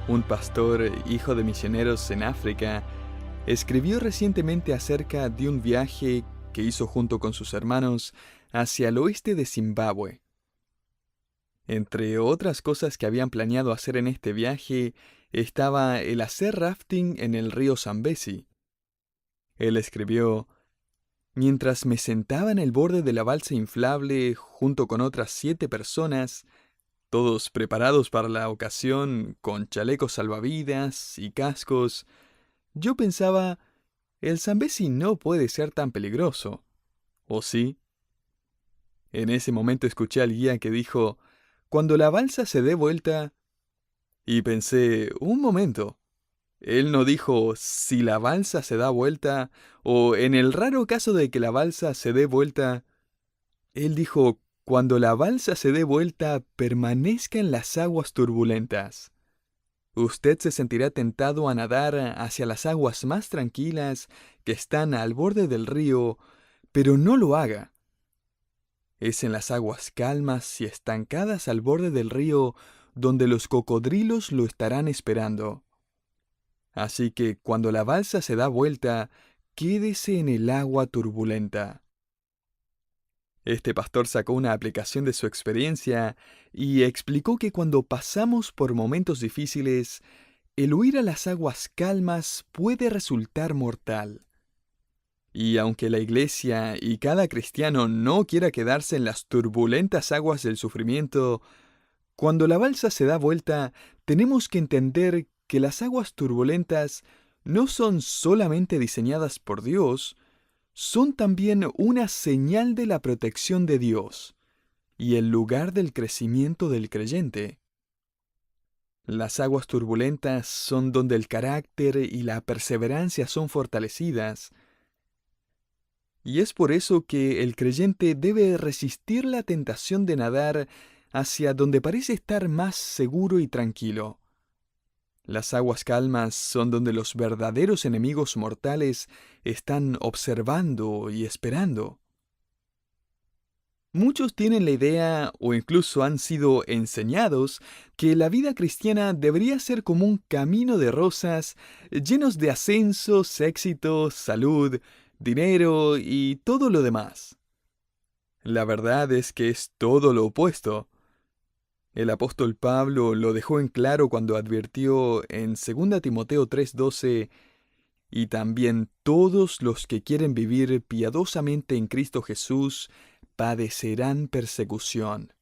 un pastor hijo de misioneros en África, escribió recientemente acerca de un viaje que hizo junto con sus hermanos hacia el oeste de Zimbabue. Entre otras cosas que habían planeado hacer en este viaje estaba el hacer rafting en el río Zambezi. Él escribió: "Mientras me sentaba en el borde de la balsa inflable junto con otras 7 personas, todos preparados para la ocasión, con chalecos salvavidas y cascos, yo pensaba, el Zambezi no puede ser tan peligroso, ¿o sí?". En ese momento escuché al guía que dijo: "Cuando la balsa se dé vuelta", y pensé, un momento, él no dijo si la balsa se da vuelta, o en el raro caso de que la balsa se dé vuelta, él dijo: "Cuando la balsa se dé vuelta, permanezca en las aguas turbulentas. Usted se sentirá tentado a nadar hacia las aguas más tranquilas que están al borde del río, pero no lo haga. Es en las aguas calmas y estancadas al borde del río donde los cocodrilos lo estarán esperando. Así que cuando la balsa se da vuelta, quédese en el agua turbulenta". Este pastor sacó una aplicación de su experiencia y explicó que cuando pasamos por momentos difíciles, el huir a las aguas calmas puede resultar mortal. Y aunque la iglesia y cada cristiano no quiera quedarse en las turbulentas aguas del sufrimiento, cuando la balsa se da vuelta, tenemos que entender que las aguas turbulentas no son solamente diseñadas por Dios, son también una señal de la protección de Dios y el lugar del crecimiento del creyente. Las aguas turbulentas son donde el carácter y la perseverancia son fortalecidas, y es por eso que el creyente debe resistir la tentación de nadar hacia donde parece estar más seguro y tranquilo. Las aguas calmas son donde los verdaderos enemigos mortales están observando y esperando. Muchos tienen la idea, o incluso han sido enseñados, que la vida cristiana debería ser como un camino de rosas, llenos de ascensos, éxitos, salud, dinero y todo lo demás. La verdad es que es todo lo opuesto. El apóstol Pablo lo dejó en claro cuando advirtió en 2 Timoteo 3:12: "Y también todos los que quieren vivir piadosamente en Cristo Jesús padecerán persecución".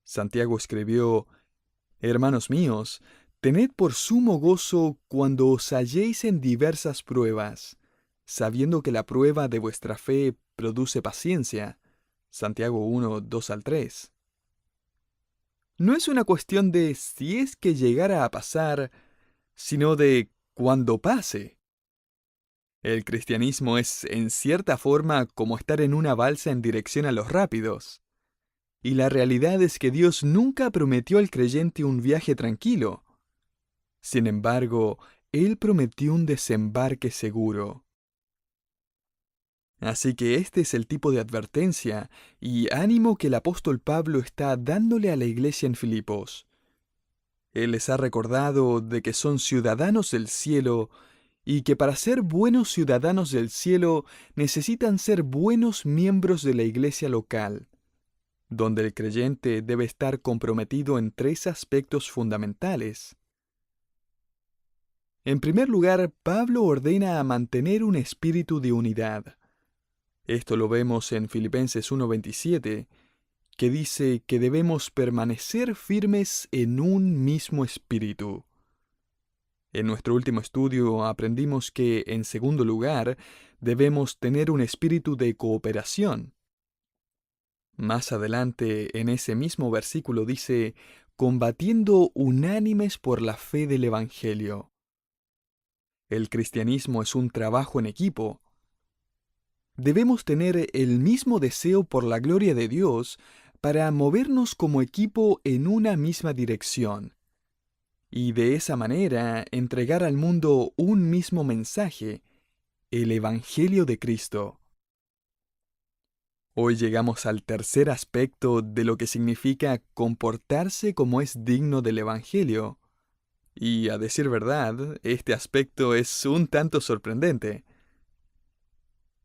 Santiago escribió: "Hermanos míos, tened por sumo gozo cuando os halléis en diversas pruebas, sabiendo que la prueba de vuestra fe produce paciencia". Santiago 1:2 al 3. No es una cuestión de si es que llegara a pasar, sino de cuando pase. El cristianismo es, en cierta forma, como estar en una balsa en dirección a los rápidos. Y la realidad es que Dios nunca prometió al creyente un viaje tranquilo. Sin embargo, Él prometió un desembarque seguro. Así que este es el tipo de advertencia y ánimo que el apóstol Pablo está dándole a la iglesia en Filipos. Él les ha recordado de que son ciudadanos del cielo y que para ser buenos ciudadanos del cielo necesitan ser buenos miembros de la iglesia local, donde el creyente debe estar comprometido en 3 aspectos fundamentales. En primer lugar, Pablo ordena a mantener un espíritu de unidad. Esto lo vemos en Filipenses 1:27, que dice que debemos permanecer firmes en un mismo espíritu. En nuestro último estudio aprendimos que, en segundo lugar, debemos tener un espíritu de cooperación. Más adelante, en ese mismo versículo dice: "combatiendo unánimes por la fe del Evangelio". El cristianismo es un trabajo en equipo. Debemos tener el mismo deseo por la gloria de Dios para movernos como equipo en una misma dirección, y de esa manera entregar al mundo un mismo mensaje, el Evangelio de Cristo. Hoy llegamos al tercer aspecto de lo que significa comportarse como es digno del Evangelio. Y a decir verdad, este aspecto es un tanto sorprendente.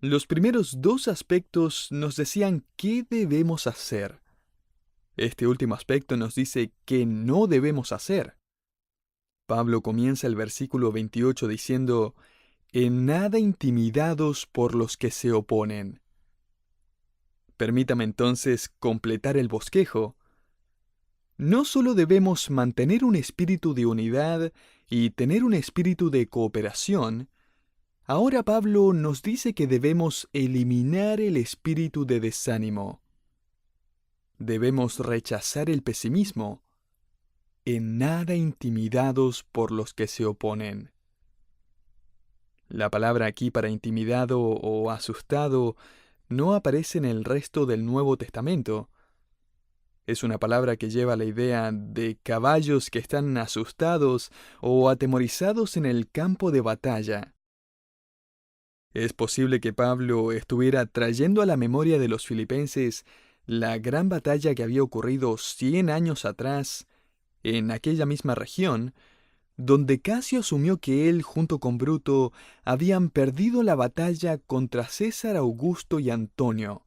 Los primeros dos aspectos nos decían qué debemos hacer. Este último aspecto nos dice qué no debemos hacer. Pablo comienza el versículo 28 diciendo, en nada intimidados por los que se oponen. Permítame entonces completar el bosquejo. No solo debemos mantener un espíritu de unidad y tener un espíritu de cooperación, ahora Pablo nos dice que debemos eliminar el espíritu de desánimo. Debemos rechazar el pesimismo, en nada intimidados por los que se oponen. La palabra aquí para intimidado o asustado no aparece en el resto del Nuevo Testamento. Es una palabra que lleva la idea de caballos que están asustados o atemorizados en el campo de batalla. Es posible que Pablo estuviera trayendo a la memoria de los filipenses la gran batalla que había ocurrido 100 años atrás en aquella misma región, donde Casio asumió que él junto con Bruto habían perdido la batalla contra César Augusto y Antonio.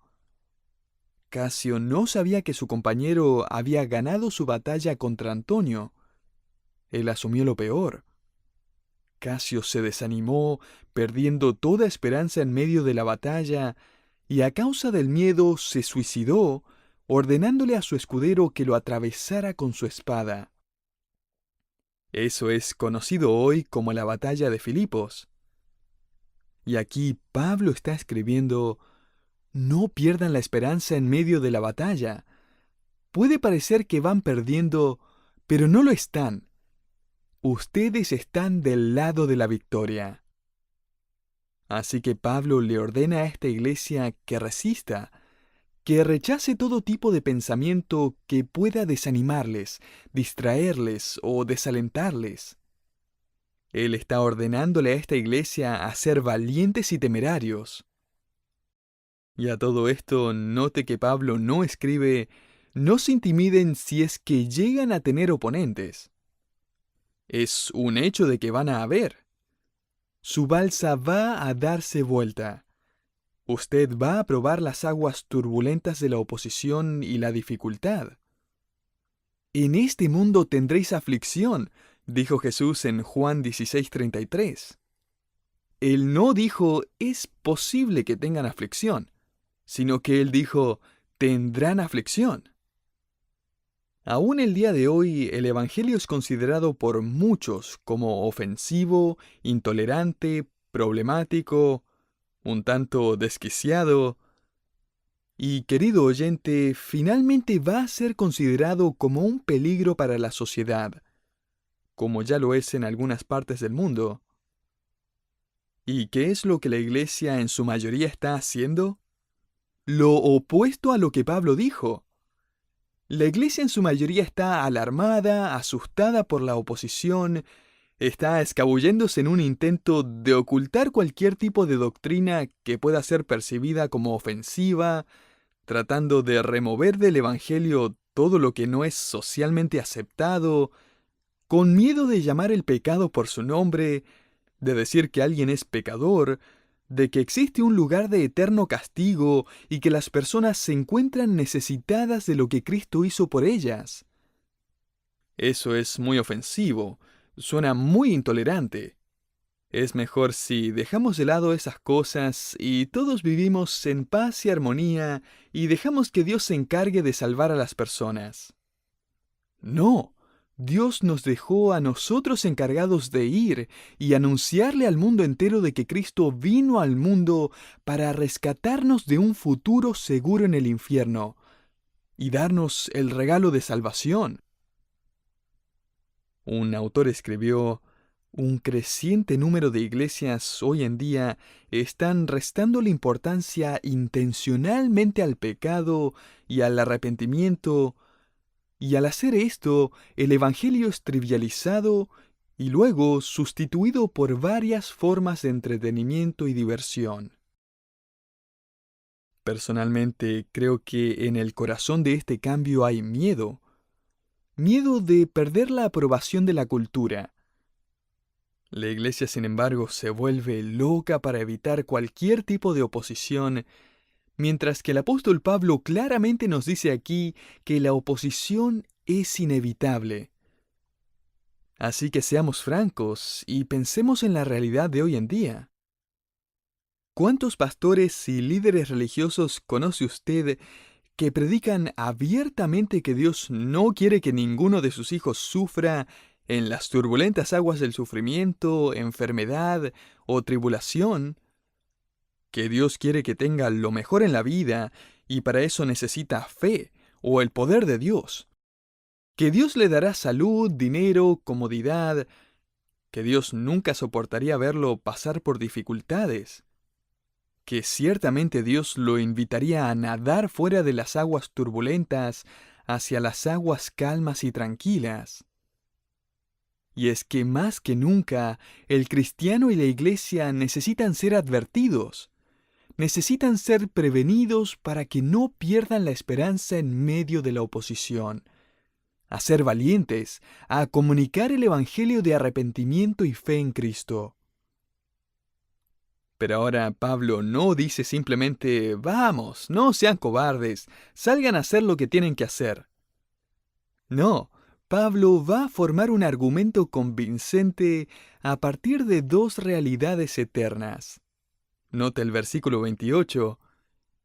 Casio no sabía que su compañero había ganado su batalla contra Antonio. Él asumió lo peor. Casio se desanimó, perdiendo toda esperanza en medio de la batalla, y a causa del miedo se suicidó, ordenándole a su escudero que lo atravesara con su espada. Eso es conocido hoy como la batalla de Filipos. Y aquí Pablo está escribiendo, no pierdan la esperanza en medio de la batalla. Puede parecer que van perdiendo, pero no lo están. Ustedes están del lado de la victoria. Así que Pablo le ordena a esta iglesia que resista, que rechace todo tipo de pensamiento que pueda desanimarles, distraerles o desalentarles. Él está ordenándole a esta iglesia a ser valientes y temerarios. Y a todo esto, note que Pablo no escribe, no se intimiden si es que llegan a tener oponentes. Es un hecho de que van a haber. Su balsa va a darse vuelta. Usted va a probar las aguas turbulentas de la oposición y la dificultad. En este mundo tendréis aflicción, dijo Jesús en Juan 16:33. Él no dijo, es posible que tengan aflicción, sino que él dijo, tendrán aflicción. Aún el día de hoy, el Evangelio es considerado por muchos como ofensivo, intolerante, problemático, un tanto desquiciado. Y, querido oyente, finalmente va a ser considerado como un peligro para la sociedad, como ya lo es en algunas partes del mundo. ¿Y qué es lo que la Iglesia en su mayoría está haciendo? Lo opuesto a lo que Pablo dijo. La Iglesia en su mayoría está alarmada, asustada por la oposición, está escabulléndose en un intento de ocultar cualquier tipo de doctrina que pueda ser percibida como ofensiva, tratando de remover del Evangelio todo lo que no es socialmente aceptado, con miedo de llamar el pecado por su nombre, de decir que alguien es pecador, de que existe un lugar de eterno castigo y que las personas se encuentran necesitadas de lo que Cristo hizo por ellas. Eso es muy ofensivo, suena muy intolerante. Es mejor si dejamos de lado esas cosas y todos vivimos en paz y armonía y dejamos que Dios se encargue de salvar a las personas. No, Dios nos dejó a nosotros encargados de ir y anunciarle al mundo entero de que Cristo vino al mundo para rescatarnos de un futuro seguro en el infierno y darnos el regalo de salvación. Un autor escribió, un creciente número de iglesias hoy en día están restando la importancia intencionalmente al pecado y al arrepentimiento, y al hacer esto, el Evangelio es trivializado y luego sustituido por varias formas de entretenimiento y diversión. Personalmente, creo que en el corazón de este cambio hay miedo. Miedo de perder la aprobación de la cultura. La iglesia, sin embargo, se vuelve loca para evitar cualquier tipo de oposición, mientras que el apóstol Pablo claramente nos dice aquí que la oposición es inevitable. Así que seamos francos y pensemos en la realidad de hoy en día. ¿Cuántos pastores y líderes religiosos conoce usted que predican abiertamente que Dios no quiere que ninguno de sus hijos sufra en las turbulentas aguas del sufrimiento, enfermedad o tribulación? Que Dios quiere que tenga lo mejor en la vida y para eso necesita fe o el poder de Dios. Que Dios le dará salud, dinero, comodidad, que Dios nunca soportaría verlo pasar por dificultades, que ciertamente Dios lo invitaría a nadar fuera de las aguas turbulentas hacia las aguas calmas y tranquilas. Y es que más que nunca, el cristiano y la iglesia necesitan ser advertidos, necesitan ser prevenidos para que no pierdan la esperanza en medio de la oposición, a ser valientes, a comunicar el evangelio de arrepentimiento y fe en Cristo. Pero ahora Pablo no dice simplemente, vamos, no sean cobardes, salgan a hacer lo que tienen que hacer. No, Pablo va a formar un argumento convincente a partir de dos realidades eternas. Nota el versículo 28,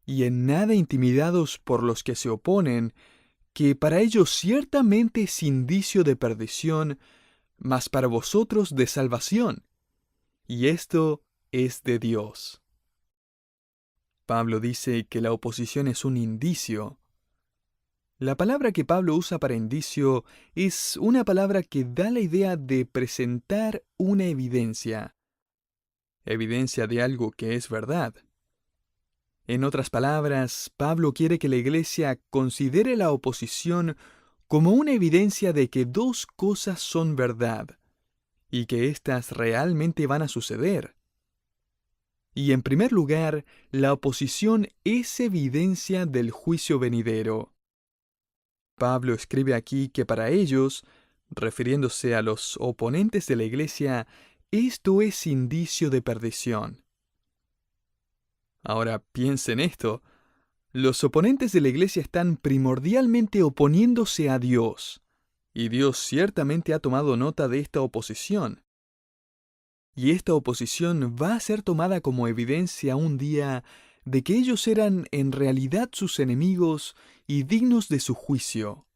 y en nada intimidados por los que se oponen, que para ellos ciertamente es indicio de perdición, mas para vosotros de salvación. Y esto es de Dios. Pablo dice que la oposición es un indicio. La palabra que Pablo usa para indicio es una palabra que da la idea de presentar una evidencia. Evidencia de algo que es verdad. En otras palabras, Pablo quiere que la iglesia considere la oposición como una evidencia de que dos cosas son verdad y que éstas realmente van a suceder. Y en primer lugar, la oposición es evidencia del juicio venidero. Pablo escribe aquí que para ellos, refiriéndose a los oponentes de la iglesia, esto es indicio de perdición. Ahora piensen esto. Los oponentes de la iglesia están primordialmente oponiéndose a Dios, y Dios ciertamente ha tomado nota de esta oposición. Y esta oposición va a ser tomada como evidencia un día de que ellos eran en realidad sus enemigos y dignos de su juicio.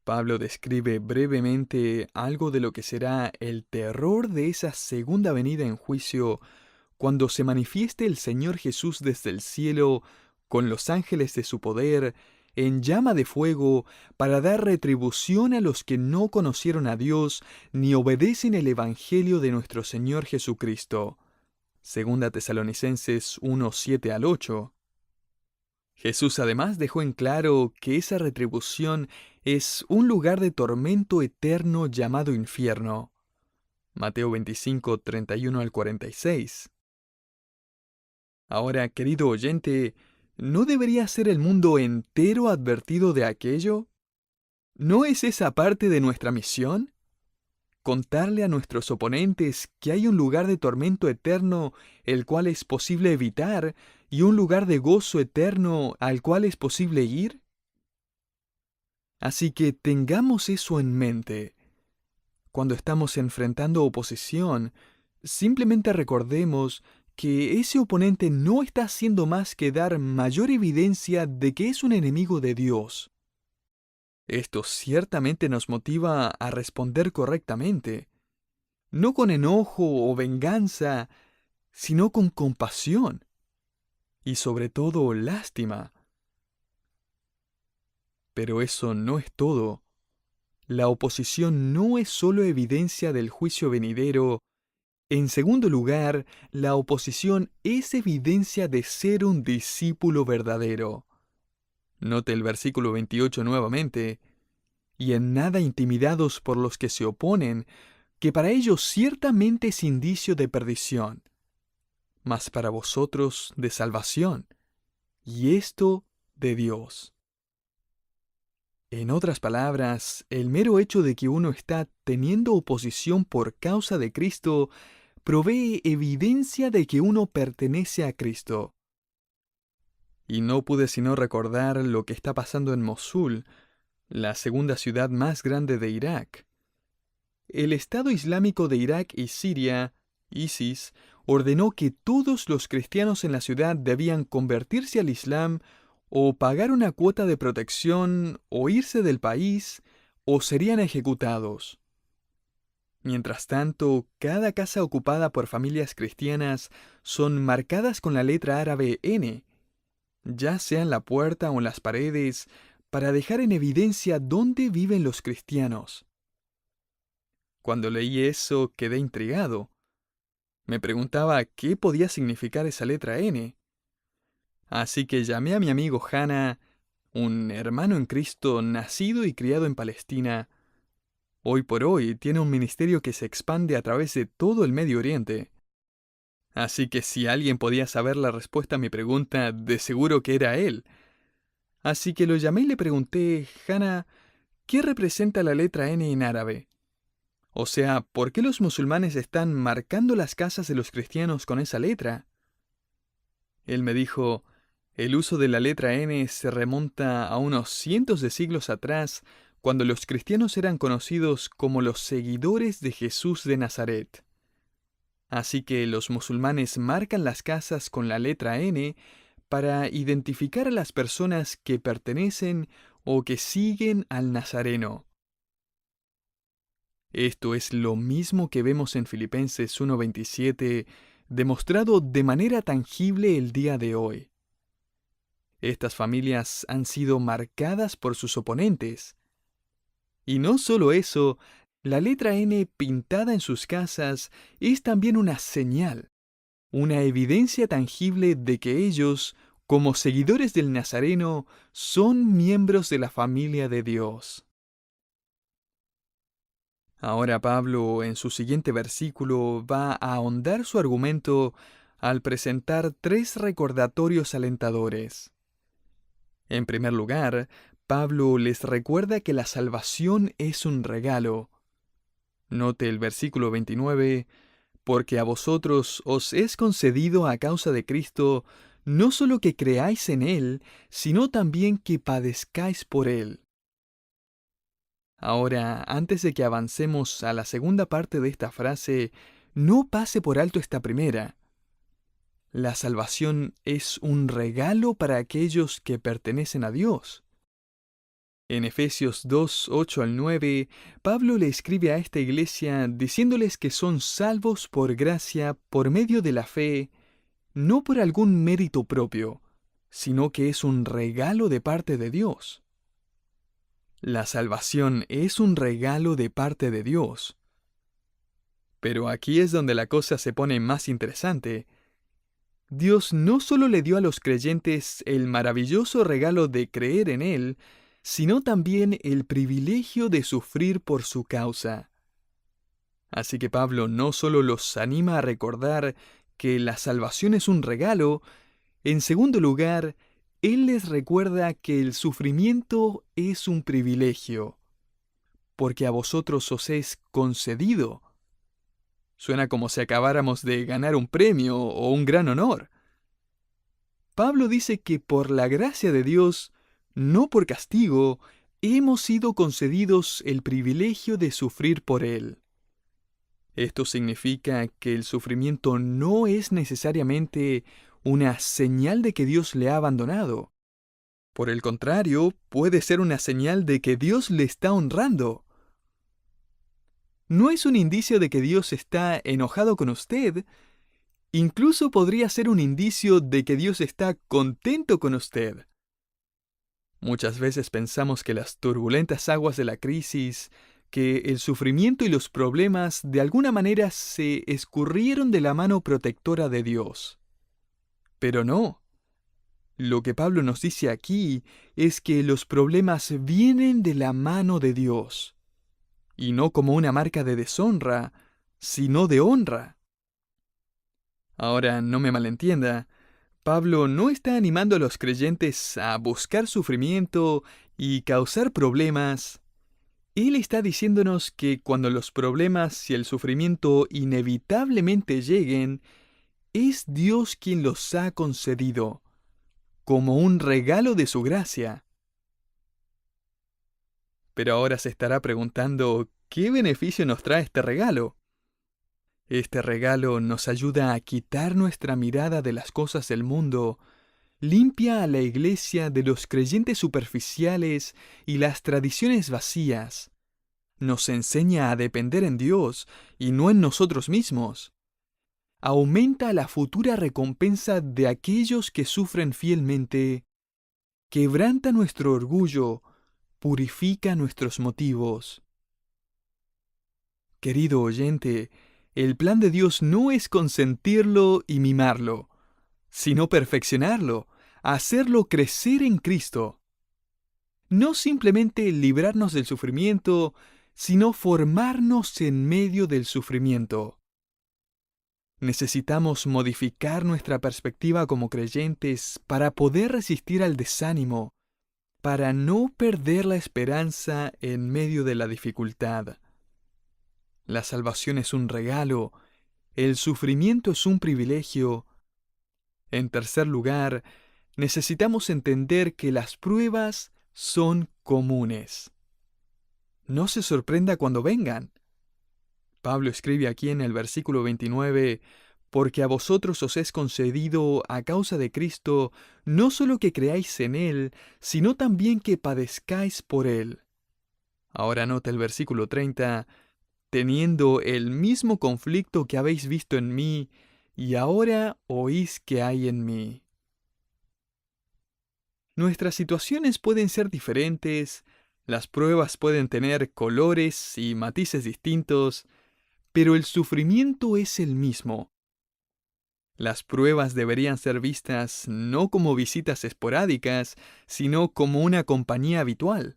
Pablo describe brevemente algo de lo que será el terror de esa segunda venida en juicio cuando se manifieste el Señor Jesús desde el cielo con los ángeles de su poder en llama de fuego para dar retribución a los que no conocieron a Dios ni obedecen el Evangelio de nuestro Señor Jesucristo. Segunda Tesalonicenses 1, 7 al 8. Jesús además dejó en claro que esa retribución es un lugar de tormento eterno llamado infierno. Mateo 25, 31 al 46. Ahora, querido oyente, ¿no debería ser el mundo entero advertido de aquello? ¿No es esa parte de nuestra misión? Contarle a nuestros oponentes que hay un lugar de tormento eterno el cual es posible evitar y un lugar de gozo eterno al cual es posible ir. Así que tengamos eso en mente. Cuando estamos enfrentando oposición, simplemente recordemos que ese oponente no está haciendo más que dar mayor evidencia de que es un enemigo de Dios. Esto ciertamente nos motiva a responder correctamente, no con enojo o venganza, sino con compasión y sobre todo lástima. Pero eso no es todo. La oposición no es solo evidencia del juicio venidero. En segundo lugar, la oposición es evidencia de ser un discípulo verdadero. Note el versículo 28 nuevamente. Y en nada intimidados por los que se oponen, que para ellos ciertamente es indicio de perdición, mas para vosotros de salvación, y esto de Dios. En otras palabras, el mero hecho de que uno está teniendo oposición por causa de Cristo provee evidencia de que uno pertenece a Cristo. Y no pude sino recordar lo que está pasando en Mosul, la segunda ciudad más grande de Irak. El Estado Islámico de Irak y Siria, ISIS, ordenó que todos los cristianos en la ciudad debían convertirse al Islam o pagar una cuota de protección o irse del país o serían ejecutados. Mientras tanto, cada casa ocupada por familias cristianas son marcadas con la letra árabe N, ya sea en la puerta o en las paredes, para dejar en evidencia dónde viven los cristianos. Cuando leí eso, quedé intrigado. Me preguntaba qué podía significar esa letra N. Así que llamé a mi amigo Hannah, un hermano en Cristo nacido y criado en Palestina. Hoy por hoy tiene un ministerio que se expande a través de todo el Medio Oriente. Así que si alguien podía saber la respuesta a mi pregunta, de seguro que era él. Así que lo llamé y le pregunté, Hannah, ¿qué representa la letra N en árabe? O sea, ¿por qué los musulmanes están marcando las casas de los cristianos con esa letra? Él me dijo, el uso de la letra N se remonta a unos cientos de siglos atrás, cuando los cristianos eran conocidos como los seguidores de Jesús de Nazaret. Así que los musulmanes marcan las casas con la letra N para identificar a las personas que pertenecen o que siguen al Nazareno. Esto es lo mismo que vemos en Filipenses 1:27, demostrado de manera tangible el día de hoy. Estas familias han sido marcadas por sus oponentes. Y no solo eso, la letra N pintada en sus casas es también una señal, una evidencia tangible de que ellos, como seguidores del Nazareno, son miembros de la familia de Dios. Ahora Pablo, en su siguiente versículo, va a ahondar su argumento al presentar tres recordatorios alentadores. En primer lugar, Pablo les recuerda que la salvación es un regalo. Note el versículo 29, porque a vosotros os es concedido a causa de Cristo, no solo que creáis en Él, sino también que padezcáis por Él. Ahora, antes de que avancemos a la segunda parte de esta frase, no pase por alto esta primera. La salvación es un regalo para aquellos que pertenecen a Dios. En Efesios 2, 8 al 9, Pablo le escribe a esta iglesia diciéndoles que son salvos por gracia por medio de la fe, no por algún mérito propio, sino que es un regalo de parte de Dios. La salvación es un regalo de parte de Dios. Pero aquí es donde la cosa se pone más interesante. Dios no solo le dio a los creyentes el maravilloso regalo de creer en Él, sino también el privilegio de sufrir por su causa. Así que Pablo no solo los anima a recordar que la salvación es un regalo, en segundo lugar, él les recuerda que el sufrimiento es un privilegio, porque a vosotros os es concedido. Suena como si acabáramos de ganar un premio o un gran honor. Pablo dice que por la gracia de Dios, no por castigo, hemos sido concedidos el privilegio de sufrir por Él. Esto significa que el sufrimiento no es necesariamente una señal de que Dios le ha abandonado. Por el contrario, puede ser una señal de que Dios le está honrando. No es un indicio de que Dios está enojado con usted. Incluso podría ser un indicio de que Dios está contento con usted. Muchas veces pensamos que las turbulentas aguas de la crisis, que el sufrimiento y los problemas de alguna manera se escurrieron de la mano protectora de Dios. Pero no. Lo que Pablo nos dice aquí es que los problemas vienen de la mano de Dios, y no como una marca de deshonra, sino de honra. Ahora, no me malentienda, Pablo no está animando a los creyentes a buscar sufrimiento y causar problemas. Él está diciéndonos que cuando los problemas y el sufrimiento inevitablemente lleguen, es Dios quien los ha concedido, como un regalo de su gracia. Pero ahora se estará preguntando, ¿qué beneficio nos trae este regalo? Este regalo nos ayuda a quitar nuestra mirada de las cosas del mundo, limpia a la iglesia de los creyentes superficiales y las tradiciones vacías. Nos enseña a depender en Dios y no en nosotros mismos. Aumenta la futura recompensa de aquellos que sufren fielmente. Quebranta nuestro orgullo, purifica nuestros motivos. Querido oyente, el plan de Dios no es consentirlo y mimarlo, sino perfeccionarlo, hacerlo crecer en Cristo. No simplemente librarnos del sufrimiento, sino formarnos en medio del sufrimiento. Necesitamos modificar nuestra perspectiva como creyentes para poder resistir al desánimo, para no perder la esperanza en medio de la dificultad. La salvación es un regalo, el sufrimiento es un privilegio. En tercer lugar, necesitamos entender que las pruebas son comunes. No se sorprenda cuando vengan. Pablo escribe aquí en el versículo 29, porque a vosotros os es concedido a causa de Cristo, no solo que creáis en Él, sino también que padezcáis por Él. Ahora nota el versículo 30, teniendo el mismo conflicto que habéis visto en mí, y ahora oís que hay en mí. Nuestras situaciones pueden ser diferentes, las pruebas pueden tener colores y matices distintos, pero el sufrimiento es el mismo. Las pruebas deberían ser vistas no como visitas esporádicas, sino como una compañía habitual.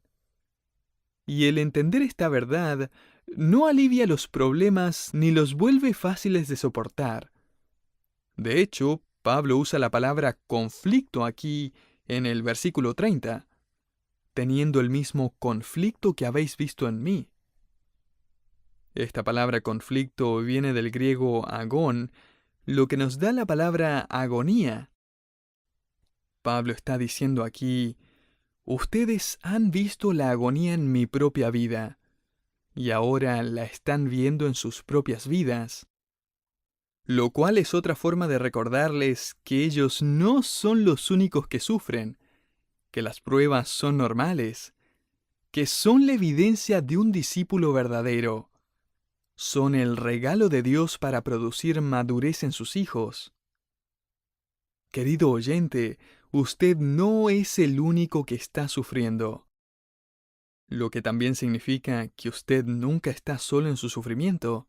Y el entender esta verdad no alivia los problemas ni los vuelve fáciles de soportar. De hecho, Pablo usa la palabra conflicto aquí en el versículo 30, teniendo el mismo conflicto que habéis visto en mí. Esta palabra conflicto viene del griego agón, lo que nos da la palabra agonía. Pablo está diciendo aquí, ustedes han visto la agonía en mi propia vida, y ahora la están viendo en sus propias vidas. Lo cual es otra forma de recordarles que ellos no son los únicos que sufren, que las pruebas son normales, que son la evidencia de un discípulo verdadero. Son el regalo de Dios para producir madurez en sus hijos. Querido oyente, usted no es el único que está sufriendo. Lo que también significa que usted nunca está solo en su sufrimiento.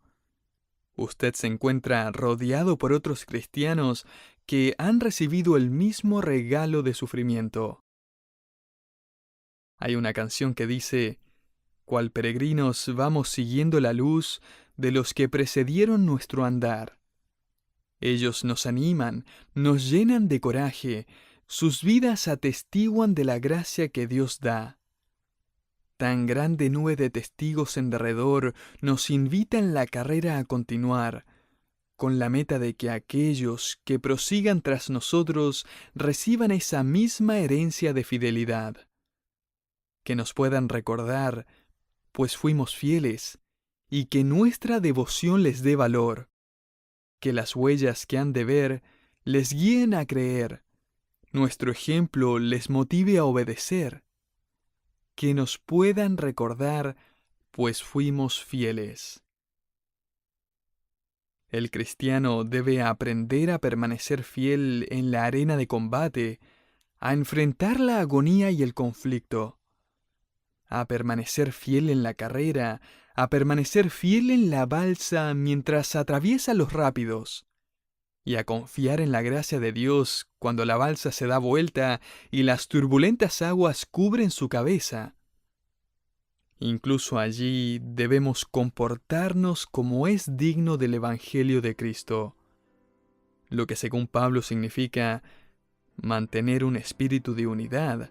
Usted se encuentra rodeado por otros cristianos que han recibido el mismo regalo de sufrimiento. Hay una canción que dice, cual peregrinos vamos siguiendo la luz de los que precedieron nuestro andar. Ellos nos animan, nos llenan de coraje, sus vidas atestiguan de la gracia que Dios da. Tan grande nube de testigos en derredor nos invita en la carrera a continuar, con la meta de que aquellos que prosigan tras nosotros reciban esa misma herencia de fidelidad. Que nos puedan recordar, pues fuimos fieles, y que nuestra devoción les dé valor. Que las huellas que han de ver les guíen a creer, nuestro ejemplo les motive a obedecer. Que nos puedan recordar, pues fuimos fieles. El cristiano debe aprender a permanecer fiel en la arena de combate, a enfrentar la agonía y el conflicto, a permanecer fiel en la carrera, a permanecer fiel en la balsa mientras atraviesa los rápidos, y a confiar en la gracia de Dios cuando la balsa se da vuelta y las turbulentas aguas cubren su cabeza. Incluso allí debemos comportarnos como es digno del Evangelio de Cristo, lo que según Pablo significa mantener un espíritu de unidad,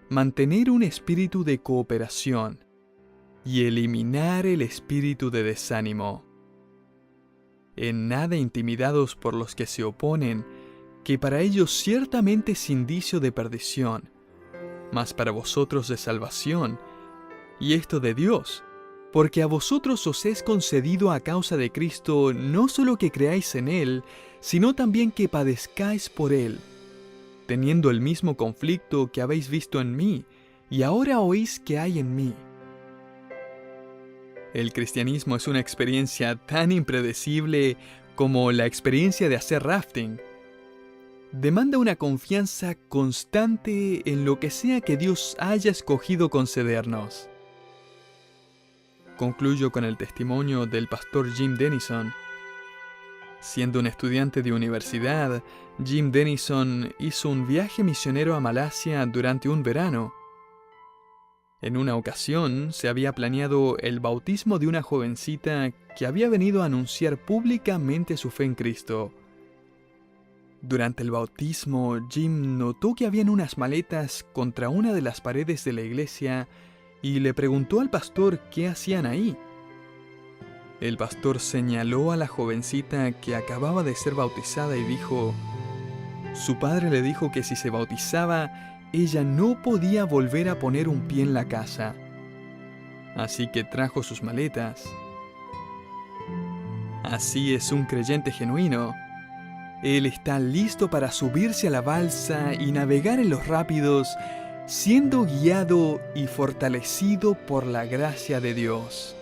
mantener un espíritu de cooperación y eliminar el espíritu de desánimo. En nada intimidados por los que se oponen, que para ellos ciertamente es indicio de perdición, mas para vosotros de salvación, y esto de Dios, porque a vosotros os es concedido a causa de Cristo no solo que creáis en Él, sino también que padezcáis por Él, teniendo el mismo conflicto que habéis visto en mí, y ahora oís que hay en mí. El cristianismo es una experiencia tan impredecible como la experiencia de hacer rafting. Demanda una confianza constante en lo que sea que Dios haya escogido concedernos. Concluyo con el testimonio del pastor Jim Denison. Siendo un estudiante de universidad, Jim Denison hizo un viaje misionero a Malasia durante un verano. En una ocasión se había planeado el bautismo de una jovencita que había venido a anunciar públicamente su fe en Cristo. Durante el bautismo, Jim notó que habían unas maletas contra una de las paredes de la iglesia y le preguntó al pastor qué hacían ahí. El pastor señaló a la jovencita que acababa de ser bautizada y dijo: su padre le dijo que si se bautizaba, ella no podía volver a poner un pie en la casa. Así que trajo sus maletas. Así es un creyente genuino. Él está listo para subirse a la balsa y navegar en los rápidos, siendo guiado y fortalecido por la gracia de Dios.